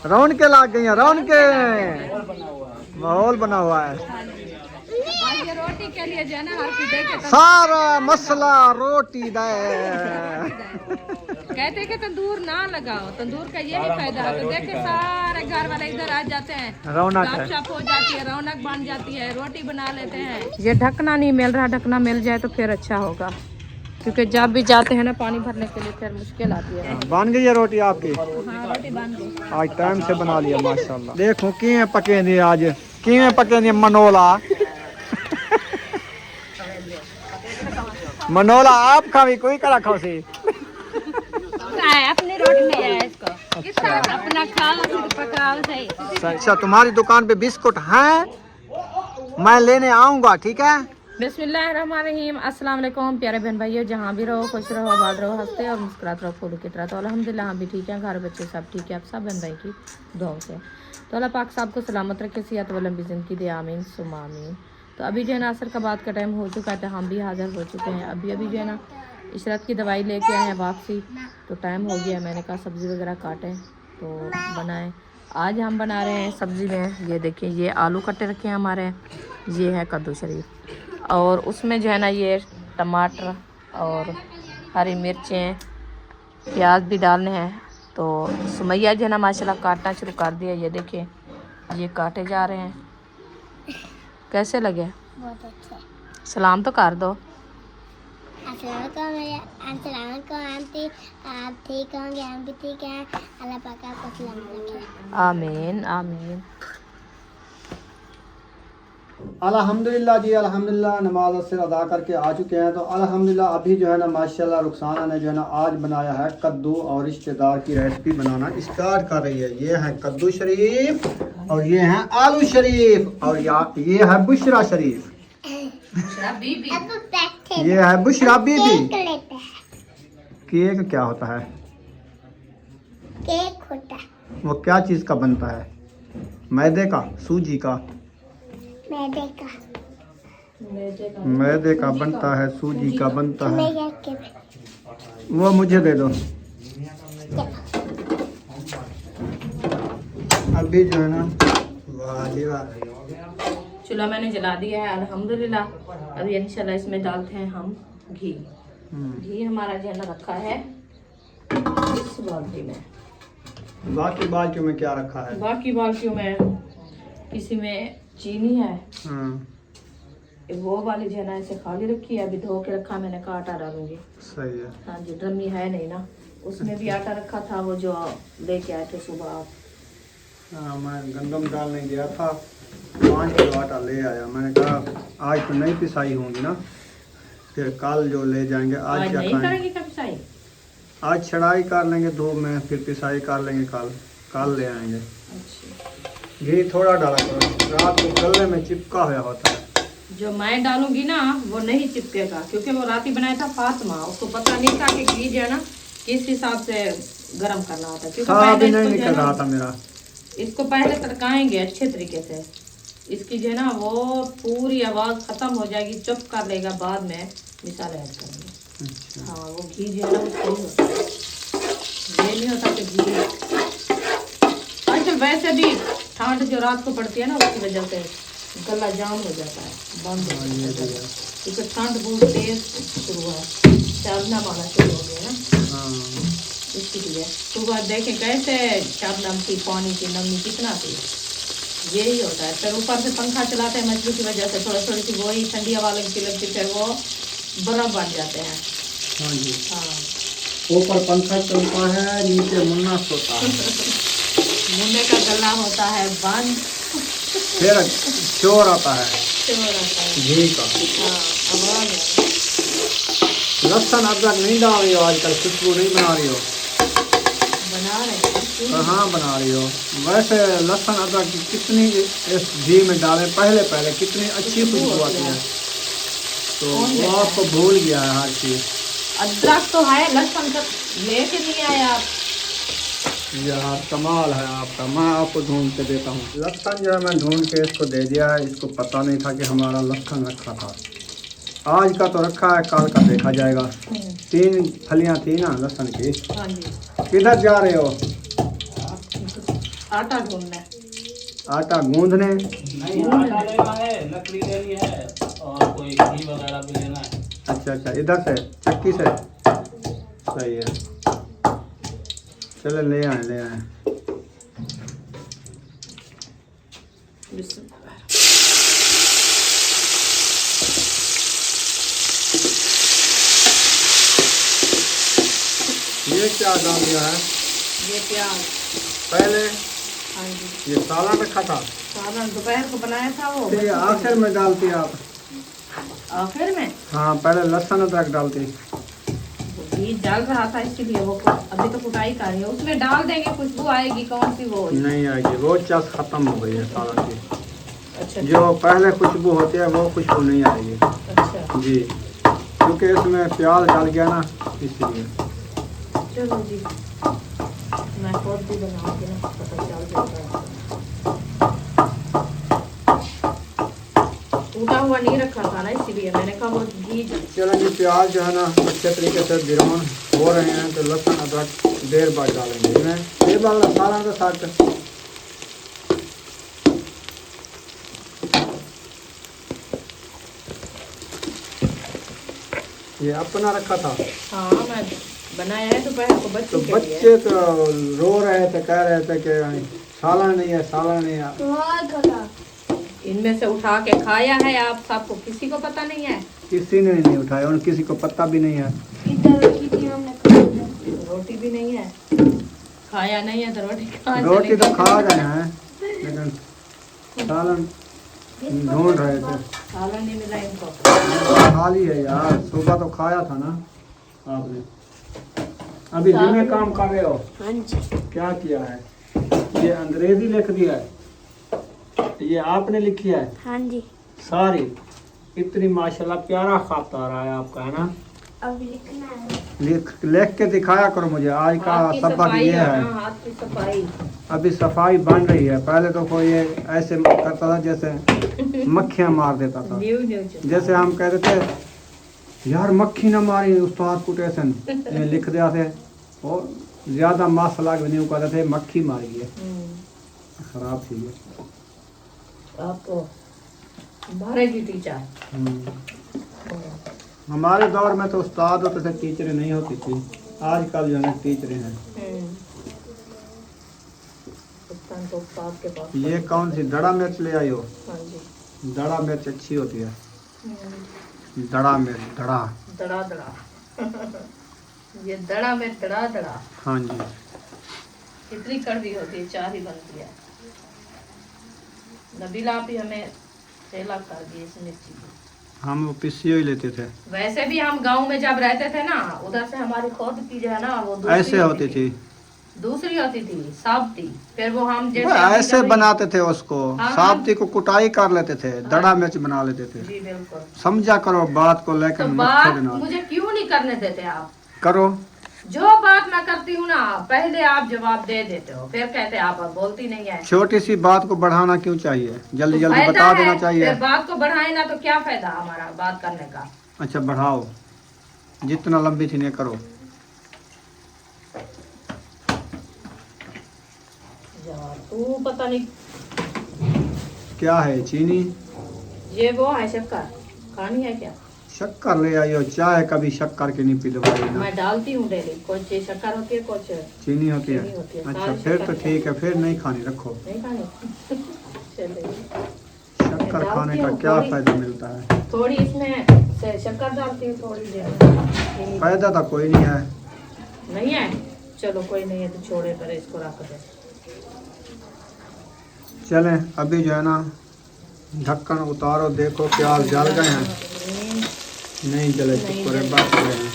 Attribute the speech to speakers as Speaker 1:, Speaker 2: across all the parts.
Speaker 1: रौनकें लाग गई हैं, रौनकें। माहौल बना हुआ है।
Speaker 2: ये रोटी के लिए जो है ना हर की देखे
Speaker 1: सारा मसला रोटी दे।
Speaker 2: कहते कि तंदूर ना लगाओ, तंदूर का यही फायदा है। तो देखे सारे घर वाले इधर आ जाते हैं,
Speaker 1: रौनक है।
Speaker 2: गपशप हो जाती है, रौनक बन जाती है, रोटी बना लेते हैं। ये ढकना नहीं मिल रहा, ढकना मिल जाए तो फिर अच्छा होगा, क्योंकि जब भी जाते हैं ना पानी भरने के लिए फिर मुश्किल आती है।
Speaker 1: बन गई है रोटी आपकी?
Speaker 2: हाँ रोटी बन गई।
Speaker 1: आज टाइम से बना लिया माशाल्लाह। देखो किवें पके दी आज, किवें पके दी मनोला। मनोला आप खावी कोई करा खाओ सी।
Speaker 2: अपनी रोटी में है इसको। अपना खाओ फिर पकाओ सही।
Speaker 1: अच्छा तुम्हारी दुकान पे बिस्कुट हैं, मैं लेने आऊंगा, ठीक है?
Speaker 2: बिस्मिल्लाहिर्रहमानिर्रहीम। अस्सलाम वालेकुम प्यारे बहन भाइयों, जहाँ भी रहो खुश रहो, आबाद रहो, हंसते और मुस्कुराते रहो, फूलों की तरह। तो अल्हम्दुलिल्लाह हम भी ठीक हैं, घर बच्चे सब ठीक है, आप सब बहन भाई की दुआओं से। तो अल्लाह पाक साहब को सलामत रखे, सेहत व लंबी ज़िंदगी दे, आमीन सुम्मा आमीन। तो अभी जो है ना असर का बात का टाइम हो चुका है, तो हम भी हाजिर हो चुके हैं। अभी जो है ना इशरत की दवाई लेके आए हैं वापसी, तो टाइम हो गया। मैंने कहा सब्ज़ी वगैरह काटें तो बनाएं। आज हम बना रहे हैं सब्ज़ी में, ये देखिए ये आलू कटे रखे हैं हमारे, ये है कद्दू शरीफ, और उसमें जो है ना ये टमाटर और हरी मिर्चें प्याज भी डालने हैं। तो सुमैया जो है ना माशाल्लाह काटना शुरू कर दिया, ये देखिए ये काटे जा रहे हैं। कैसे लगे?
Speaker 3: बहुत अच्छा।
Speaker 2: सलाम तो कर दो।
Speaker 3: अस्सलामुअलैकुम आंटी, आप ठीक होंगे? हम भी ठीक हैं, अल्लाह पाक आपको सलामत रखे।
Speaker 2: आमीन आमीन।
Speaker 1: अल्हम्दुलिल्लाह जी, अल्हम्दुलिल्लाह। नमाज असर अदा करके आ चुके हैं, तो अल्हम्दुलिल्लाह अभी जो है ना माशाल्लाह रुखसाना ने जो है ना आज बनाया है कद्दू, और रिश्तेदार की रेसिपी बनाना स्टार्ट कर रही है। ये है कद्दू शरीफ और ये है आलू शरीफ, और ये है बुशरा शरीफ। ये है बुशरा बीबी। केक क्या होता है?
Speaker 3: केक होता है।
Speaker 1: वो क्या चीज़ का बनता है? मैदे का, सूजी का? मैदे का बनता है, सूजी का बनता है। वो मुझे दे दो। अभी जो है ना
Speaker 2: चूल्हा मैंने जला दिया है अल्हम्दुलिल्लाह। अभी इंशाल्लाह इसमें डालते हैं हम घी। घी हमारा जो है ना रखा है इस बाल्टी में।
Speaker 1: बाकी बाल्टियों में क्या रखा है?
Speaker 2: बाकी बाल्टियों में किसी में चीनी है, वो वाली जो है ना ऐसे खाली रखी है, अभी धो के रखा, मैंने कहा आटा डालूंगी।
Speaker 1: सही है।
Speaker 2: हाँ जी, ड्रमी है नहीं ना, उसमें भी आटा रखा था, वो जो लेके आए थे सुबह आप।
Speaker 1: हाँ, मैं गंदम डालने गया था, 5 किलो आटा ले आया। मैंने कहा आज तो नहीं पिसाई होंगी ना, फिर कल जो ले जाएंगे। आज क्या
Speaker 2: नहीं
Speaker 1: खाएंगे?
Speaker 2: करेंगे कब पिसाई?
Speaker 1: आज छड़ाई कर लेंगे धूप में, फिर पिसाई कर लेंगे कल ले आएंगे।
Speaker 2: अच्छा,
Speaker 1: घी थोड़ा डाला करो, रात को गले में चिपका हुआ होता है।
Speaker 2: जो मैं डालूंगी ना वो नहीं चिपकेगा, क्योंकि वो रात ही बनाया था फातिमा, उसको पता नहीं था कि घी जो है ना किस हिसाब से गर्म करना होता है। क्योंकि
Speaker 1: भी नहीं
Speaker 2: इसको
Speaker 1: निकल रहा था मेरा।
Speaker 2: इसको पहले तड़काएंगे अच्छे तरीके से, इसकी जो है ना वो पूरी आवाज़ ख़त्म हो जाएगी, चुप कर लेगा, बाद में मिसाल ऐड करेंगे।
Speaker 1: अच्छा।
Speaker 2: हाँ, वो घी जो है ना वो सही होता है, ये नहीं होता कि घी। आजकल वैसे भी ठंड जो रात को पड़ती है ना उसकी वजह से गला जाम हो जाता है, बंद हो जाता है, क्योंकि ठंड बहुत तेज शुरू है, शबनम आना शुरू हो गया ना, इसकी लिए। सुबह देखें कैसे शबनम की पानी की नमी कितना थी, यही होता है। फिर ऊपर से पंखा चलाते हैं मछली की वजह से, थोड़ी थोड़ी सी वही ठंडी हवा लगती फिर वो बर्फ बन जाते हैं।
Speaker 1: हाँ जी।
Speaker 2: हाँ,
Speaker 1: ऊपर पंखा चलता है, नीचे मुन्ना सोता है।
Speaker 2: मुन्ने का गला होता है बंद,
Speaker 1: फिर शोर आता है घी का। लहसुन अदरक नहीं डाल रही हो आजकल? खुशबू नहीं बना रही हो?
Speaker 2: बना रहे हैं।
Speaker 1: कहाँ बना रही हो? वैसे लहसुन अदरक कितनी इस घी में डालें पहले कितनी अच्छी खुशबू आती है, तो वो आपको भूल गया है हर चीज़।
Speaker 2: अदरक तो है, लहसुन तक लेके नहीं आया आप।
Speaker 1: यार कमाल है आपका, मैं आपको ढूंढ के देता हूँ। लहसुन जो है मैं ढूंढ के इसको दे दिया है, इसको पता नहीं था कि हमारा लहसुन रखा था। आज का तो रखा है, कल का देखा जाएगा। 3 फलियाँ थी ना लहसुन की।
Speaker 2: हाँ जी।
Speaker 1: किधर जा रहे हो?
Speaker 2: आटा ढूंढना है।
Speaker 1: आटा गूंदने।
Speaker 4: नहीं, आटा लेना है, लकड़ी लेनी है और कोई घी वगैरह भी लेना है।
Speaker 1: अच्छा अच्छा, इधर से चक्की से। सही है, चलो ले आए ले आए। ये क्या डाल दिया है?
Speaker 2: ये प्याज।
Speaker 1: पहले
Speaker 2: हाँ जी,
Speaker 1: ये सालन रखा था,
Speaker 2: सालन दोपहर को बनाया था वो।
Speaker 1: तो ये आखिर में डालती आप?
Speaker 2: आखिर में
Speaker 1: हाँ, पहले लहसुन अदरक डालती।
Speaker 2: घी डाल रहा था इसलिए वो अभी तो कुटाई कर रही है। उसमें डाल देंगे, खुशबू आएगी। कौन सी वो?
Speaker 1: नहीं आएगी, वो चस खत्म हो गई है सालन की।
Speaker 2: अच्छा
Speaker 1: जो पहले खुशबू होती है वो खुशबू नहीं आएगी
Speaker 2: अच्छा,
Speaker 1: जी, क्योंकि इसमें प्याज डाल गया ना, इसलिए।
Speaker 2: चलो जी, मैं खुद भी बनाऊंगी ना, पता चल जाएगा। टूटा हुआ नहीं रखा था ना, इसीलिए मैंने कहा वो घी।
Speaker 1: चलो जी, प्याज जो है ना अच्छे तरीके से ब्राउन हो रहे हैं, तो लहसुन अदरक देर बाद डालेंगे इसमें। ये वाला सालन का साथ ये अपना रखा था।
Speaker 2: हाँ, मैं बनाया है दोपहर को
Speaker 1: तो
Speaker 2: बच्चों के लिए।
Speaker 1: बच्चे तो रो रहे थे, कह रहे थे कि सालन नहीं है, सालन नहीं है।
Speaker 2: इनमें से उठा के खाया है आप सबको, किसी को पता नहीं है?
Speaker 1: किसी ने नहीं उठाया और किसी को पता भी नहीं है।
Speaker 2: रोटी भी नहीं है, खाया नहीं है तो रोटी
Speaker 1: रोटी तो खा गए हैं, लेकिन सालन ढूंढ रहे थे।
Speaker 2: सालन नहीं मिला इनको।
Speaker 1: खा ली है यार, सुबह तो खाया था ना आपने। अभी दिन में काम कर रहे हो?
Speaker 3: हाँ जी।
Speaker 1: क्या किया है? ये अंग्रेजी लिख दिया है, ये आपने लिखी है
Speaker 3: हाँ जी।
Speaker 1: सारी। इतनी माशाल्लाह प्यारा खत आ रहा है आपका, है ना?
Speaker 3: अब लिखना है।
Speaker 1: लिख के दिखाया करो मुझे। आज का
Speaker 2: हाथ की
Speaker 1: सबक
Speaker 2: सफाई
Speaker 1: ये
Speaker 2: है
Speaker 1: है,
Speaker 2: ना, हाथ की सफाई।
Speaker 1: अभी सफाई बन रही है। पहले तो कोई ये ऐसे करता था जैसे मक्खियां मार देता था।
Speaker 2: न्यू न्यू
Speaker 1: जैसे हम कहते थे यार मक्खी न मारी उस्ताद कुटेसन, ये लिख दिया थे। और ज्यादा मसला नहीं कहते थे मक्खी मारी है, खराब थी ये।
Speaker 2: आपको मारेगी टीचर।
Speaker 1: हमारे दौर में तो उस्ताद होते थे, टीचरें नहीं होती थी। आजकल जो है टीचरें हैं।
Speaker 2: तो उस्ताद के पास।
Speaker 1: ये कौन सी दड़ा मिर्च ले आई हो?
Speaker 2: हाँ जी।
Speaker 1: दड़ा मिर्च अच्छी होती है। दड़ा मिर्च, दड़ा
Speaker 2: दड़ा दड़ा ये दड़ा में दड़ा दड़ा।
Speaker 1: हाँ जी।
Speaker 2: कितनी कड़वी होती है, चार ही बनती है। नबीला भी हमें तेला कर दिए इस मिर्ची की।
Speaker 1: हम वो पिसी ही लेते थे।
Speaker 2: वैसे भी हम गांव में जब रहते थे ना, उधर से हमारी खुद की जो है ना वो दूसरी
Speaker 1: ऐसे होती थी,
Speaker 2: दूसरी होती थी, साबती। फिर वो हम
Speaker 1: वो
Speaker 2: जैसे
Speaker 1: ऐसे बनाते थे उसको।
Speaker 2: हाँ,
Speaker 1: साबती को कुटाई कर लेते थे, दड़ा मिर्च बना लेते थे।
Speaker 2: जी बिल्कुल।
Speaker 1: समझा करो बात को,
Speaker 2: तो
Speaker 1: लेकर मत
Speaker 2: बात
Speaker 1: देना।
Speaker 2: मुझे क्यों नहीं करने देते आप?
Speaker 1: करो।
Speaker 2: जो बात मैं करती हूँ ना, पहले आप जवाब दे देते हो, फिर कहते आप अब बोलती नहीं है।
Speaker 1: छोटी सी बात को बढ़ाना क्यों चाहिए? जल्दी
Speaker 2: तो
Speaker 1: जल्दी
Speaker 2: फायदा
Speaker 1: बता
Speaker 2: है,
Speaker 1: देना चाहिए।
Speaker 2: फिर बात को बढ़ाए ना तो क्या फायदा हमारा बात करने का?
Speaker 1: अच्छा बढ़ाओ, जितना लंबी थी नहीं करो।
Speaker 2: यार तू पता नहीं
Speaker 1: क्या है? चीनी?
Speaker 2: ये वो है शक्कर, खानी है क्या?
Speaker 1: शक्कर ले आई हो? चाय कभी शक्कर की नहीं पिलवाई ना।
Speaker 2: मैं डालती हूँ डेली, कुछ शक्कर होती है कुछ
Speaker 1: चीनी होती
Speaker 2: चीनी होती
Speaker 1: है।
Speaker 2: है।
Speaker 1: अच्छा
Speaker 2: सारी
Speaker 1: फिर
Speaker 2: शक्कर
Speaker 1: तो ठीक है, फिर नहीं खानी, रखो।
Speaker 2: नहीं खानी चलिए।
Speaker 1: शक्कर खाने का
Speaker 2: डालती
Speaker 1: क्या
Speaker 2: हूँ
Speaker 1: फायदा मिलता है?
Speaker 2: थोड़ी इसमें से शक्कर डालती हूँ, थोड़ी देर।
Speaker 1: फायदा तो कोई नहीं है।
Speaker 2: नहीं है, चलो कोई नहीं है तो छोड़े, पर इसको रख दे।
Speaker 1: चलें अभी जो है ना ढक्कन उतारो, देखो प्याज जल गए हैं। नहीं जले, चुप करे, बात कर रहे हैं।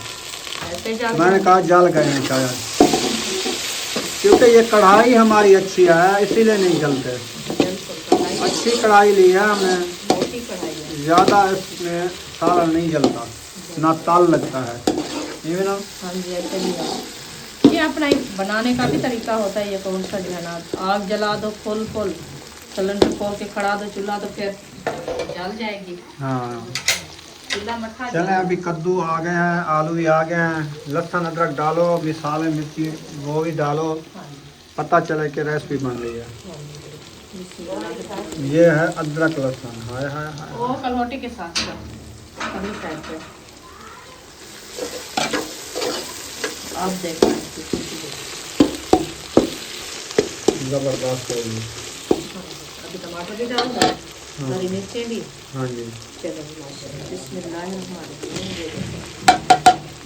Speaker 2: ऐसे जल
Speaker 1: मैंने कहा जल गए हैं शायद, क्योंकि ये कढ़ाई हमारी अच्छी है इसीलिए नहीं जलते।
Speaker 2: बिल्कुल कढ़ाई
Speaker 1: अच्छी कढ़ाई ली है हमने,
Speaker 2: मोटी कढ़ाई है।
Speaker 1: ज़्यादा इसमें सालन नहीं जलता, ना ताल लगता है। ये ना
Speaker 2: हाँ जी, ऐसे भी है। ये अपना एक बनाने का भी तरीका होता है। ये कौन सा जो है ना, आग जला दो फुल फुल, सिलेंडर खोल के खड़ा दो चूल्हा, तो फिर जल जाएगी।
Speaker 1: हाँ।
Speaker 2: चूल्हा मठा
Speaker 1: चलें अभी कद्दू आ गए हैं, आलू भी आ गए हैं। लहसुन अदरक डालो, मिसाले मिर्ची वो भी डालो।
Speaker 2: हाँ
Speaker 1: पता चले कि रेसिपी बन रही है। ये है अदरक लहसुन। हाय हाय हाय।
Speaker 2: वो कलहोटी के साथ है, अभी साइड पे आप देखो
Speaker 1: जबरदस्त होगी।
Speaker 2: अभी टमाटर भी डाल दो, हरी मिर्चें भी।
Speaker 1: हाँ जी।
Speaker 2: चलो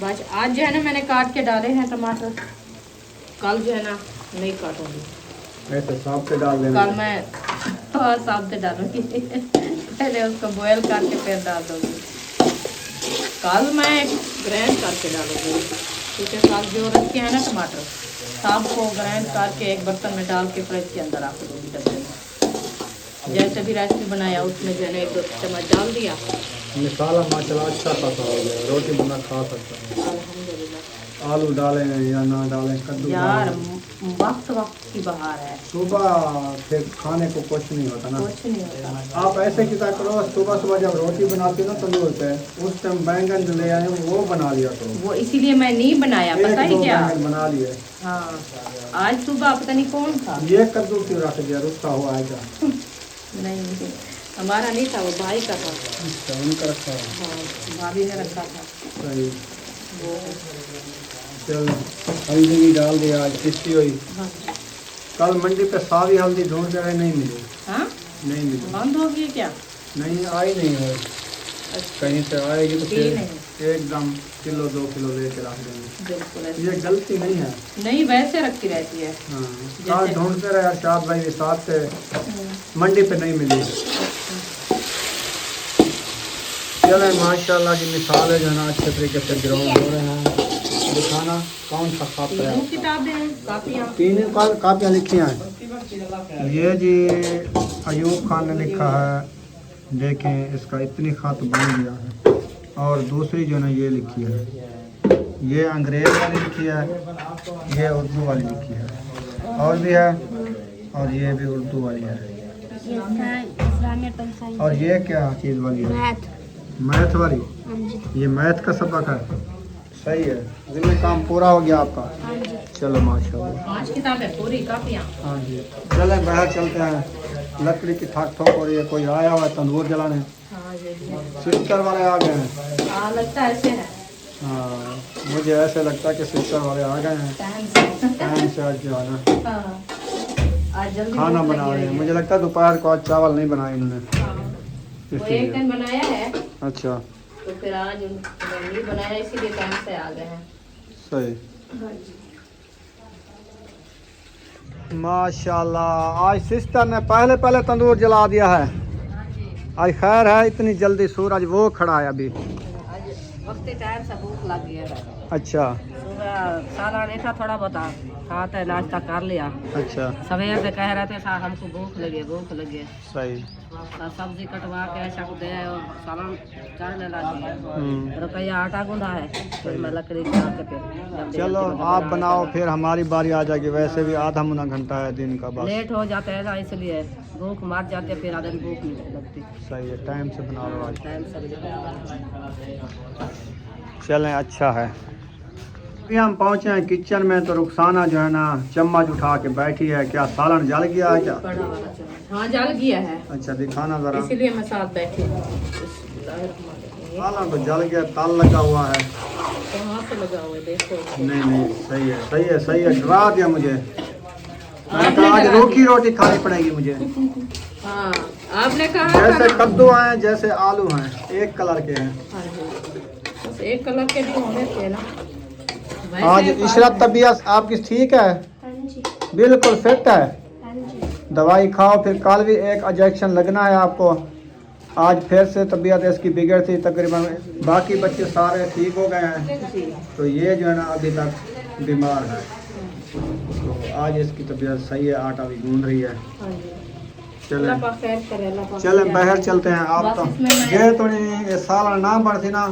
Speaker 2: बस आज जो है ना मैंने काट के डाले हैं टमाटर, कल जो है ना नहीं काटूंगी,
Speaker 1: ऐसे साफ से डाल देना।
Speaker 2: कल मैं साफ से डालूंगी पहले उसको बॉयल करके फिर डाल दूंगी। कल मैं ग्राइंड करके डालूंगी, क्योंकि कल जो रखे हैं ना टमाटर सब को ग्राइंड करके एक बर्तन में डाल के फ्रिज के अंदर रख दूंगी डब्बे में। जैसे भी रेसिपी बनाया उसमें जो है ना 1-2 चम्मच डाल दिया।
Speaker 1: मसाला माशाल्लाह अच्छा खासा हो गया, रोटी बना खा सकता है।
Speaker 2: अल्हम्दुलिल्लाह।
Speaker 1: आलू डालें या ना डालें, कद्दू
Speaker 2: यार
Speaker 1: डालें।
Speaker 2: वक्त की बहार है,
Speaker 1: सुबह फिर खाने को कुछ नहीं होता ना।
Speaker 2: कुछ नहीं होता।
Speaker 1: आप ऐसे किया करो, सुबह सुबह जब रोटी बनाते हो ना तंदूर पे, उस टाइम बैंगन जो ले आए वो बना लिया करो।
Speaker 2: वो इसीलिए मैं नहीं बनाया, पता है
Speaker 1: 1-2
Speaker 2: क्या।
Speaker 1: बैंगन बना लिए।
Speaker 2: हाँ आज सुबह पता नहीं कौन था।
Speaker 1: ये कद्दू क्यों रख दिया, रुस्ता हुआ है क्या?
Speaker 2: नहीं हमारा नहीं था, वो भाई का था।
Speaker 1: अच्छा, उनका रखा है।
Speaker 2: हाँ भाभी ने रखा था
Speaker 1: सही।
Speaker 2: वो।
Speaker 1: चलो हल्दी भी डाल दिया, आज पिस्ती हुई।
Speaker 2: हाँ
Speaker 1: कल मंडी पे सारी हल्दी ढूंढ कर नहीं मिली।
Speaker 2: हाँ
Speaker 1: नहीं मिली,
Speaker 2: बंद हो गई क्या।
Speaker 1: नहीं आई नहीं है। कहीं से आएगी तो फिर
Speaker 2: नहीं।
Speaker 1: एकदम किलो 2 किलो लेके रख देंगे।
Speaker 2: बिल्कुल ऐसे।
Speaker 1: ये गलती नहीं है।
Speaker 2: नहीं वैसे रखी रहती है।
Speaker 1: हाँ कल ढूंढते रहे अरशाद भाई के साथ से, मंडी पे नहीं मिली। चले माशाल्लाह की मिसाल है जो है ना अच्छे तरीके से ग्राउंड हो रहे हैं। दिखाना कौन सा खाता है।
Speaker 2: तीनों किताबें हैं, काफियाँ।
Speaker 1: 3 कापियाँ लिखी हैं। ये जी अयूब खान ने लिखा है, देखें इसका इतनी खत बन गया है। और दूसरी जो ना ये लिखी है, ये अंग्रेज़ वाली लिखी है, ये उर्दू वाली लिखी है, और भी है, और ये भी उर्दू वाली है। और ये क्या चीज़ वाली है? मैथ वाली। ये मैथ का सबक है। सही है, जिसमें काम पूरा हो गया आपका। चलो माशाल्लाह।
Speaker 2: 5 किताबें पूरी काफियाँ।
Speaker 1: हाँ जी। चले बाहर चलते हैं, लकड़ी की ठाक ठोक हो रही है, कोई आया हुआ है तंदूर जलाने।
Speaker 2: हाँ ये भी है।
Speaker 1: सिस्टर वाले आ गए हैं।
Speaker 2: हाँ लगता है ऐसे है।
Speaker 1: हाँ मुझे ऐसे लगता है कि सिस्टर वाले आ गए हैं
Speaker 2: टाइम से।
Speaker 1: टाइम से। आज जो है ना
Speaker 2: हाँ, आज जल्दी
Speaker 1: खाना
Speaker 2: भूख
Speaker 1: बना
Speaker 2: लगी
Speaker 1: रहे हैं।
Speaker 2: हुई है।
Speaker 1: मुझे लगता है दोपहर को आज चावल नहीं बनाए इन्होंने,
Speaker 2: हाँ, वो एक
Speaker 1: इसलिए।
Speaker 2: दिन बनाया है
Speaker 1: अच्छा
Speaker 2: तो फिर आज नहीं बनाया, इसीलिए टाइम से आ गए हैं।
Speaker 1: सही। माशाल्लाह आज सिस्टर ने पहले पहले तंदूर जला दिया है। आज खैर है, इतनी जल्दी सूरज वो खड़ा है अभी।
Speaker 2: आज वक्त टाइम से भूख लग गया है।
Speaker 1: अच्छा
Speaker 2: सुबह साला नहीं था, थोड़ा बहुत खाते नाश्ता कर लिया।
Speaker 1: अच्छा
Speaker 2: सवेर से कह रहे थे साहब हमको भूख लगी भूख लगी।
Speaker 1: सही।
Speaker 2: सब्जी कटवा के ऐसा दे और सालन चढ़ने लगी। रुपया आटा गूंधा है, फिर मैं लकड़ी के आके फिर जल्दी
Speaker 1: चलो
Speaker 2: जल्दी
Speaker 1: आप बनाओ, फिर हमारी बारी आ जाएगी। वैसे भी आधा मुना घंटा है दिन का बस।
Speaker 2: लेट हो जाते हैं ना, इसलिए भूख मार जाते हैं, फिर आधे भूख नहीं लगती।
Speaker 1: सही है, टाइम से बना लो आज।
Speaker 2: टाइम से
Speaker 1: चलें अच्छा है। अभी हम पहुँचे हैं किचन में, तो रुखसाना जो है ना चम्मच उठा के बैठी है। क्या सालन जल गया है क्या?
Speaker 2: बड़ा वाला चम्मच। हाँ जल गया है,
Speaker 1: अच्छा दिखाना ज़रा।
Speaker 2: इसीलिए मैं साथ बैठी हूँ।
Speaker 1: सालन तो जल गया, ताल लगा हुआ है।
Speaker 2: कहाँ से लगा हुआ है देखो।
Speaker 1: नहीं नहीं सही है सही है सही है, डरा दिया मुझे। मैंने
Speaker 2: आपने
Speaker 1: कहा आज
Speaker 2: डरा
Speaker 1: रूखी रोटी खानी पड़ेगी मुझे।
Speaker 2: हाँ आपने कहा था
Speaker 1: जैसे
Speaker 2: ना।
Speaker 1: कद्दू हैं जैसे आलू हैं, एक कलर के हैं।
Speaker 2: हाँ जी, बस एक कलर के भी होने थे ना।
Speaker 1: आज
Speaker 2: वैसे
Speaker 1: इशरत तबीयत आपकी ठीक है? बिल्कुल फिट है। दवाई खाओ, फिर कल भी एक इंजेक्शन लगना है आपको। आज फिर से तबीयत इसकी बिगड़ थी तकरीबन, बाकी बच्चे सारे ठीक हो गए हैं, तो ये जो है ना अभी तक बीमार है। तो आज इसकी तबीयत सही है, आटा भी गूंद रही है। चलें चलें बाहर चलते हैं। आप तो ये थोड़ी ये सालन ना बढ़ती ना,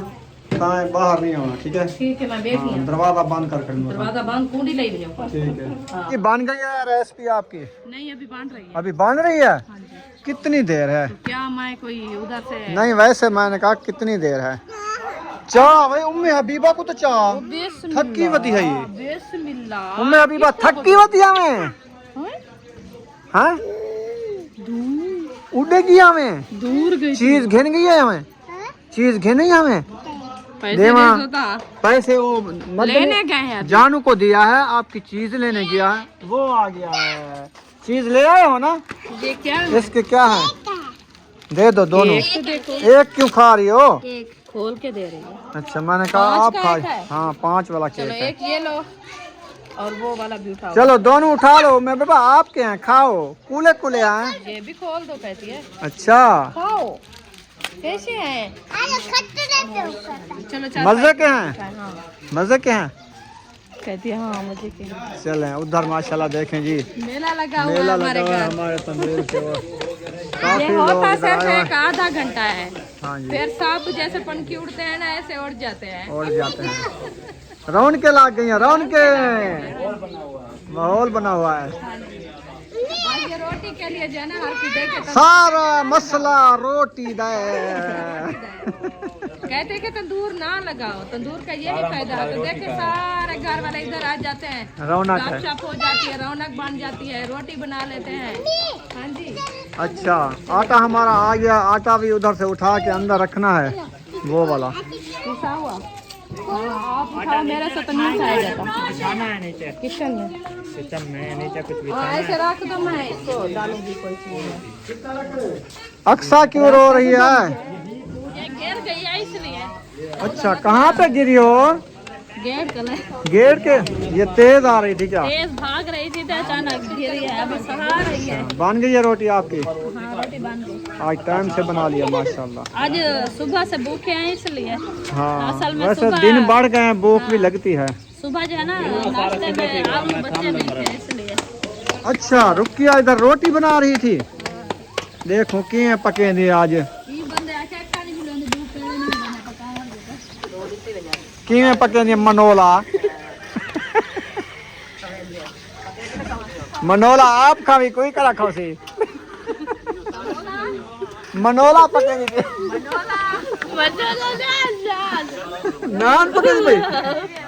Speaker 1: बाहर नहीं होना। ठीक है
Speaker 2: ठीक है, मैं बैठी हूँ।
Speaker 1: दरवाजा बंद कर करना।
Speaker 2: दरवाजा बंद कुंडी ले लियो।
Speaker 1: ठीक है।
Speaker 2: हाँ।
Speaker 1: ये बन गई है रेसिपी आपकी?
Speaker 2: नहीं अभी बन रही है।
Speaker 1: अभी बन रही है?
Speaker 2: हाँ जी।
Speaker 1: कितनी देर है?
Speaker 2: तो क्या मैं कोई उधर से
Speaker 1: नहीं वैसे मैंने कहा कितनी देर है। चाह भाई उम्मे हबीबा को तो चाह थक्की वती है ये।
Speaker 2: बिस्मिल्लाह।
Speaker 1: उम्मे हबीबा थक्की वती है मैं। हाँ उड़ेगी हमें,
Speaker 2: दूर गई
Speaker 1: चीज घिन गई है हमें, चीज घिन गई हमें।
Speaker 2: पैसे
Speaker 1: देवा
Speaker 2: दे दो ता।
Speaker 1: पैसे वो मतलब
Speaker 2: लेने गए हैं अभी।
Speaker 1: जानू को दिया है, आपकी चीज लेने गया है, वो आ गया है। चीज ले आए हो ना?
Speaker 2: ये क्या है?
Speaker 1: इसके क्या है? दे दो दोनों।
Speaker 2: एक तो देखो,
Speaker 1: एक क्यों खा रही हो?
Speaker 2: एक खोल के दे रही है।
Speaker 1: अच्छा मैंने कहा
Speaker 2: 5
Speaker 1: आप
Speaker 2: का
Speaker 1: खा।
Speaker 2: एक है?
Speaker 1: हाँ 5 वाला
Speaker 2: चलो
Speaker 1: केक है।
Speaker 2: एक ये लो और वो वाला भी उठाओ।
Speaker 1: चलो दोनों उठा लो। मैं बाबा आपके हैं, खाओ। कूले कूले हैं।
Speaker 2: ये भी खोल दो कहती है।
Speaker 1: अच्छा
Speaker 2: खाओ कैसे हैं? चलो चार
Speaker 1: मजे के हैं,
Speaker 2: हाँ
Speaker 1: मजे के हैं।
Speaker 2: कहती है हाँ मुझे के।
Speaker 1: चलें उधर माशाल्लाह देखें जी,
Speaker 2: मेला लगा हुआ
Speaker 1: मेला
Speaker 2: है हमारे
Speaker 1: लगा हुआ है
Speaker 2: घर।
Speaker 1: हमारे तंदूर के वो।
Speaker 2: ये
Speaker 1: काफी लोग
Speaker 2: होता
Speaker 1: इधर
Speaker 2: सिर्फ
Speaker 1: आए हुए
Speaker 2: एक आधा घंटा है,
Speaker 1: हैं। हाँ जी
Speaker 2: फिर सब जैसे पंखी उड़ते हैं ना ऐसे उड़ जाते हैं।
Speaker 1: और जाते हैं। रौनकें लाग गई हैं, रौनकें। माहौल बना हुआ है।
Speaker 2: बस ये रोटी के लिए जो है ना हर किसी के
Speaker 1: सारा मसला रोटी दे।
Speaker 2: कहते हैं कि तंदूर ना लगाओ, तंदूर का यही फायदा है। तो देखे सारे घर वाले इधर आ जाते हैं,
Speaker 1: रौनक है।
Speaker 2: गपशप हो जाती है, रौनक बन जाती है, रोटी बना लेते हैं। हाँ जी
Speaker 1: अच्छा आटा हमारा आ गया। आटा भी उधर से उठा के अंदर रखना है, वो वाला।
Speaker 2: पिसा हुआ। हाँ, आप उठाओ, मेरे से तो नहीं खाया जाता। किचन में हाँ, ऐसे रख दो, मैं इसको डालूंगी कोई चीज।
Speaker 1: अक्सा क्यों रो रही है?
Speaker 2: ये गिर गई है इसलिए।
Speaker 1: अच्छा कहाँ पे गिरी हो?
Speaker 2: गेट कलर
Speaker 1: गेट के। ये तेज आ रही थी क्या?
Speaker 2: तेज भाग रही थी तो अचानक गिरी है, अभी सहा रही है।
Speaker 1: बन गई है रोटी आपकी?
Speaker 2: हाँ रोटी बन गई।
Speaker 1: आज टाइम से बना लिया माशाल्लाह।
Speaker 2: आज सुबह से भूखे हैं इसलिए।
Speaker 1: हाँ
Speaker 2: असल में
Speaker 1: वैसे
Speaker 2: सुबह-
Speaker 1: दिन बढ़ गए हैं, भूख भी लगती है।
Speaker 2: सुबह जो है ना नाश्ते में आलू बच्चे नहीं थे इसलिए।
Speaker 1: अच्छा रुकिया, इधर रोटी बना रही थी। देखो किए पके दी आज,
Speaker 2: ये बंदे आके खाने के लिए दूध पेड़ नहीं बना पका है।
Speaker 1: किए पके दी मनोला। मनोला आप खावी कोई करा खाओ सी। मनोला पके दी नान पके दी भाई।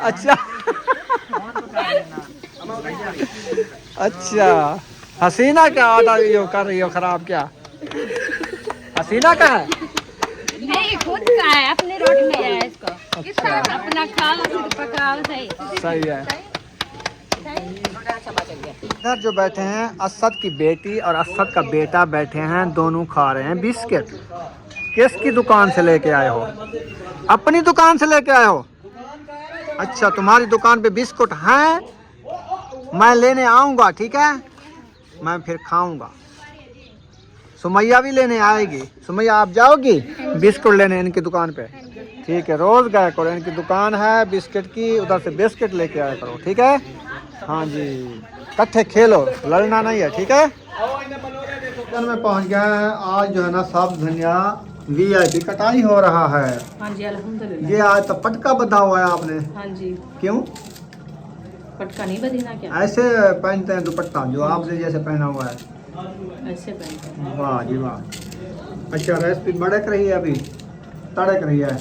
Speaker 1: अच्छा अच्छा हसीना क्या आटा यो कर रही हो खराब? क्या हसीना का है?
Speaker 2: नहीं खुद का है, अपनी रोटी में है इसको। किसका अपना खाओ फिर पकाओ। सही
Speaker 1: सही है। इधर जो बैठे हैं असद की बेटी और असद का बेटा बैठे हैं, दोनों खा रहे हैं बिस्किट। किसकी दुकान से लेके आए हो? अपनी दुकान से लेके आए हो? अच्छा तुम्हारी दुकान पे बिस्कुट हैं, मैं लेने आऊँगा ठीक है, मैं फिर खाऊंगा। सुमैया भी लेने आएगी। सुमैया आप जाओगी बिस्कुट लेने इनकी दुकान पे? ठीक है रोज गया करो, इनकी दुकान है बिस्किट की, उधर से बिस्किट लेके आया करो ठीक है। हाँ जी इकट्ठे खेलो, लड़ना नहीं है ठीक है। किचन में पहुंच गया है। आज जो है ना सब धनिया VIP कटाई हो रहा है।
Speaker 2: हाँ जी अल्हम्दुलिल्लाह।
Speaker 1: ये आज तो पटका बंधा हुआ है आपने,
Speaker 2: हाँ जी
Speaker 1: क्यों?
Speaker 2: पटका नहीं बदीना क्या?
Speaker 1: ऐसे पहनते हैं दुपट्टा जो आपने जैसे पहना हुआ है?
Speaker 2: ऐसे पहनते हैं।
Speaker 1: वाह जी वाह। अच्छा रेसिपी भड़क रही है, अभी तड़क रही है।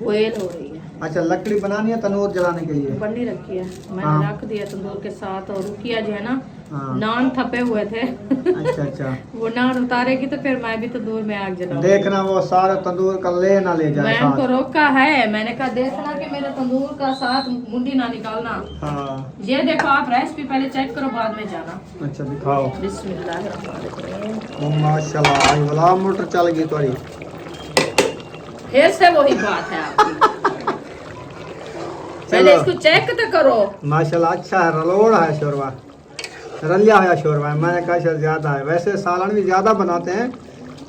Speaker 2: बॉयल हो रही है।
Speaker 1: अच्छा लकड़ी बनानी है तंदूर जलाने के लिए?
Speaker 2: बनी रखी है,
Speaker 1: हाँ।
Speaker 2: मैंने रख दिया तंदूर के साथ। और रुकिया जो है ना
Speaker 1: हाँ।
Speaker 2: नान थपे हुए थे।
Speaker 1: अच्छा अच्छा
Speaker 2: वो नान उतारेगी तो फिर मैं भी तंदूर में आग जलाऊंगी।
Speaker 1: देखना वो सारा तंदूर का ले ना ले जाए
Speaker 2: मैं उनको
Speaker 1: साथ।
Speaker 2: रोका है, मैंने कहा देखना कि मेरे तंदूर का साथ मुंडी ना निकालना।
Speaker 1: हाँ
Speaker 2: ये देखो आप रेसिपी पहले चेक करो बाद में जाना।
Speaker 1: अच्छा दिखाओ।
Speaker 2: बिस्मिल्लाह।
Speaker 1: ओ माशाल्लाह आज वाला मोटर चल गई तुम्हारी।
Speaker 2: फिर से वही बात है आपकी। पहले इसको चेक तो करो।
Speaker 1: माशाल्लाह अच्छा है, रलोड़ा है शोरबा, रलिया हुआ शोरबा है। मैंने कहा शायद ज़्यादा है, वैसे सालन भी ज़्यादा बनाते हैं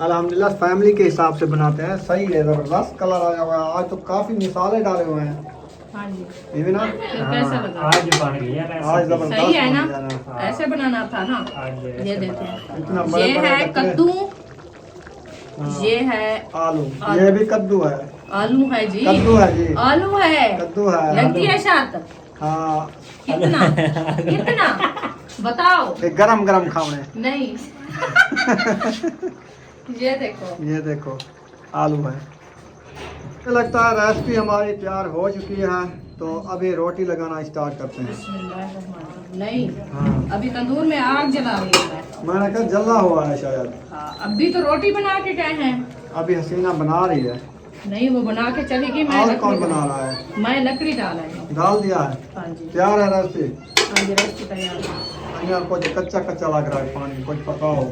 Speaker 1: अल्हम्दुलिल्लाह, फैमिली के हिसाब से बनाते हैं। सही है, ज़बरदस्त कलर आया हुआ है। आज तो काफ़ी मिसाले डाले हुए हैं।
Speaker 2: हाँ जी
Speaker 1: ये भी ना
Speaker 2: तो कैसा लगा?
Speaker 1: आज ज़बरदस्त
Speaker 2: सही है ना?
Speaker 1: बन गया ना।
Speaker 2: ऐसे बनाना था ना। ये देखो
Speaker 1: इतना
Speaker 2: ये
Speaker 1: बड़े बड़े
Speaker 2: है
Speaker 1: कतरे।
Speaker 2: कद्दू,
Speaker 1: हाँ।
Speaker 2: ये है
Speaker 1: आलू,
Speaker 2: आलू।
Speaker 1: ये भी कद्दू है।
Speaker 2: आलू है जी,
Speaker 1: कद्दू है जी,
Speaker 2: आलू है।
Speaker 1: कद्दू है।
Speaker 2: लगती है शर्त
Speaker 1: हाँ
Speaker 2: कितना कितना बताओ।
Speaker 1: ये गरम गरम खाने।
Speaker 2: नहीं ये देखो
Speaker 1: ये देखो आलू है। मुझे लगता है रेसिपी हमारी तैयार हो चुकी है, तो अभी रोटी लगाना स्टार्ट करते हैं।
Speaker 2: बिस्मिल्लाह। नहीं,
Speaker 1: हाँ
Speaker 2: अभी तंदूर में आग जला रही हूँ मैं।
Speaker 1: मैंने कहा जला हुआ है शायद।
Speaker 2: हाँ, अभी तो रोटी बना के गए हैं।
Speaker 1: अभी हसीना बना रही है।
Speaker 2: नहीं, वो बना के चलेगी। मैं
Speaker 1: और
Speaker 2: लकड़ी
Speaker 1: कौन बना रहा है?
Speaker 2: मैं लकड़ी डाला है।
Speaker 1: डाल दिया है।
Speaker 2: हाँ जी,
Speaker 1: तैयार है रेसिपी।
Speaker 2: हाँ जी, रेसिपी तैयार है।
Speaker 1: अन्य कुछ कच्चा कच्चा लग रहा है पानी, कुछ पकाओ।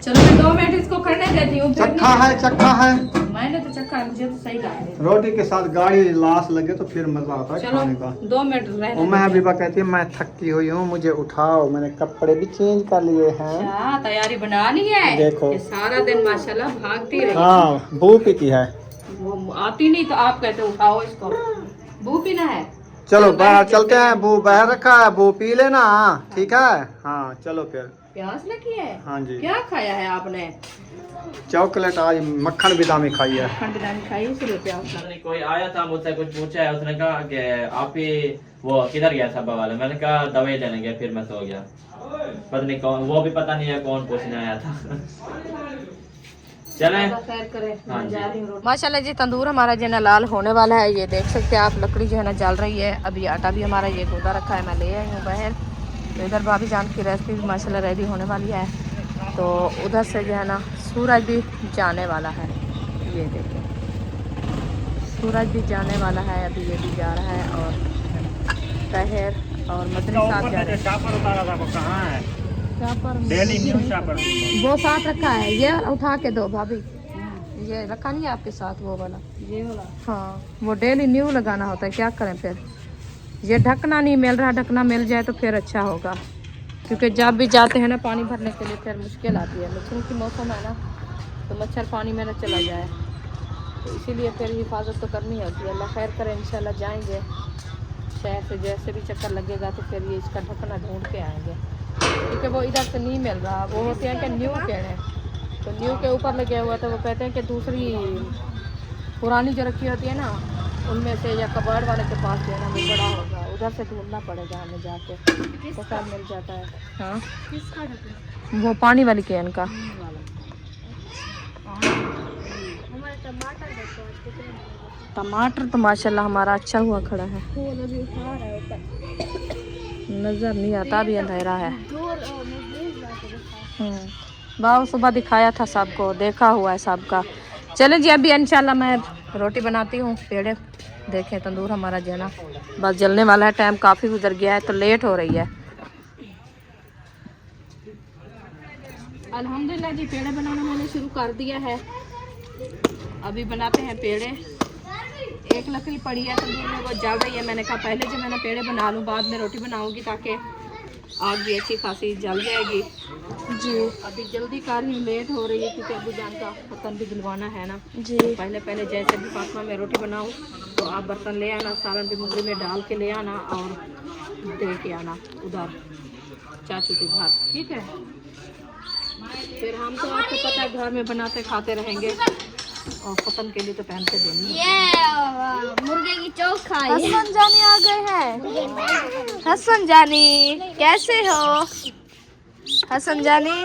Speaker 2: चलो मैं 2 मिनट इसको करने देती हूँ। फिर
Speaker 1: चक्का है, चक्का है।
Speaker 2: मैंने तो चक्का है, मुझे तो सही लगा।
Speaker 1: रोटी के साथ गाढ़ी लाश लगे तो फिर मजा आता है
Speaker 2: चलो
Speaker 1: खाने का।
Speaker 2: 2 मिनट रहने
Speaker 1: उम्मा
Speaker 2: देते
Speaker 1: हबीबा कहती है मैं थकी हुई हूँ, मुझे उठाओ। मैंने कपड़े भी चेंज कर लिए हैं।
Speaker 2: हैं। अच्छा, तैयारी बना ली है।
Speaker 1: देखो।
Speaker 2: ये सारा दिन माशाल्लाह भागती रही।
Speaker 1: हाँ, बू पीती है।
Speaker 2: वो आती नहीं तो आप कहते उठाओ इसको। बू पीना है।
Speaker 1: चलो बाहर चलते हैं, बू बाहर रखा है, बू पी लेना। ठीक है, हाँ चलो फिर।
Speaker 2: प्यास लगी है।
Speaker 1: हाँ जी।
Speaker 2: क्या खाया है आपने?
Speaker 1: चॉकलेट आज मक्खन बिदामी खाई है।
Speaker 2: खंड बिरयानी खाई, इसलिए प्यास लगी।
Speaker 4: नहीं, कोई आया था मुझसे कुछ पूछा है, उसने कहा कि आप ही वो किधर गया था वाला। मैंने कहा दवाई लेने गया, फिर मैं सो गया। पता नहीं कौन, वो भी पता नहीं है कौन पूछने आया था। चलें।
Speaker 2: खैर करे।
Speaker 4: हाँ जी।
Speaker 2: जा रही हूँ। माशाल्लाह जी, तंदूर हमारा जो है ना लाल होने वाला है। ये देख सकते हैं आप, लकड़ी जो है ना जल रही है। अभी आटा भी हमारा ये गोदा रखा है, मैं ले आई हूँ बाहर। तो इधर भाभी जान की रेसिपी भी माशाल्लाह रेडी होने वाली है। तो उधर से जो है ना सूरज भी जाने वाला है। ये देखिए, सूरज भी जाने वाला है। अभी ये भी जा रहा है और तहर और मदनी साहब जा रहे हैं।
Speaker 4: कहाँ है?
Speaker 2: वो साथ रखा है, ये उठा के दो भाभी। ये रखा नहीं है आपके साथ वो वाला? ये वाला? हाँ, वो डेली न्यू लगाना होता है। क्या करें फिर, ये ढकना नहीं मिल रहा। ढकना मिल जाए तो फिर अच्छा होगा, क्योंकि जब भी जाते हैं ना पानी भरने के लिए फिर मुश्किल आती है। मच्छरों की मौसम है ना, तो मच्छर पानी में न चला जाए, तो इसीलिए फिर हिफाजत तो करनी होती है। अल्लाह खैर करे, इंशाल्लाह जाएंगे शहर से। जैसे भी चक्कर लगेगा तो फिर ये इसका ढकना ढूंढ के आएंगे, क्योंकि वो इधर से नहीं मिल रहा। वो होते हैं कि न्यू कहने, तो न्यू के ऊपर लगे हुआ तो वो कहते हैं कि दूसरी पुरानी जो रखी होती है ना उनमें से, या कबाड़ वाले के पास जो है ना वो बड़ा होगा, उधर से ढूंढना पड़ेगा हमें जाके, तो सब मिल जाता है। हाँ, वो पानी वाली कैन का। टमाटर तो माशाल्लाह हमारा अच्छा हुआ खड़ा है, नज़र नहीं आता, भी अंधेरा है। बाबा सुबह दिखाया था सबको, देखा हुआ है सबका। चले जी, अभी इंशाल्लाह मैं रोटी बनाती हूँ। पेड़े देखें, तंदूर हमारा जो है ना बस जलने वाला है। टाइम काफ़ी गुजर गया है तो लेट हो रही है। अल्हम्दुलिल्लाह जी, पेड़े बनाना मैंने शुरू कर दिया है। अभी बनाते हैं पेड़े। एक लकड़ी पड़ी है तंदूर में, वो जल रही है। मैंने कहा पहले जो मैंने पेड़े बना लूँ, बाद में रोटी बनाऊँगी, ताकि आग भी अच्छी खासी जल जाएगी जी। अभी जल्दी कर रही हूँ, लेट हो रही है क्योंकि अभी जान का बर्तन भी धुलवाना है ना जी। तो पहले जैसे भी फातिमा में रोटी बनाऊँ तो आप बर्तन ले आना, सालन भी मुंगरी में डाल के ले आना और दे के आना उधर चाचू के घर, ठीक है। फिर हम तो आपको पता है घर में बनाते खाते रहेंगे, और खत्म के लिए तो पहन के देनी है।
Speaker 3: ये मुर्गे की चौक खाई।
Speaker 2: हसन जानी आ गए हैं। हसन जानी कैसे हो? हसन जानी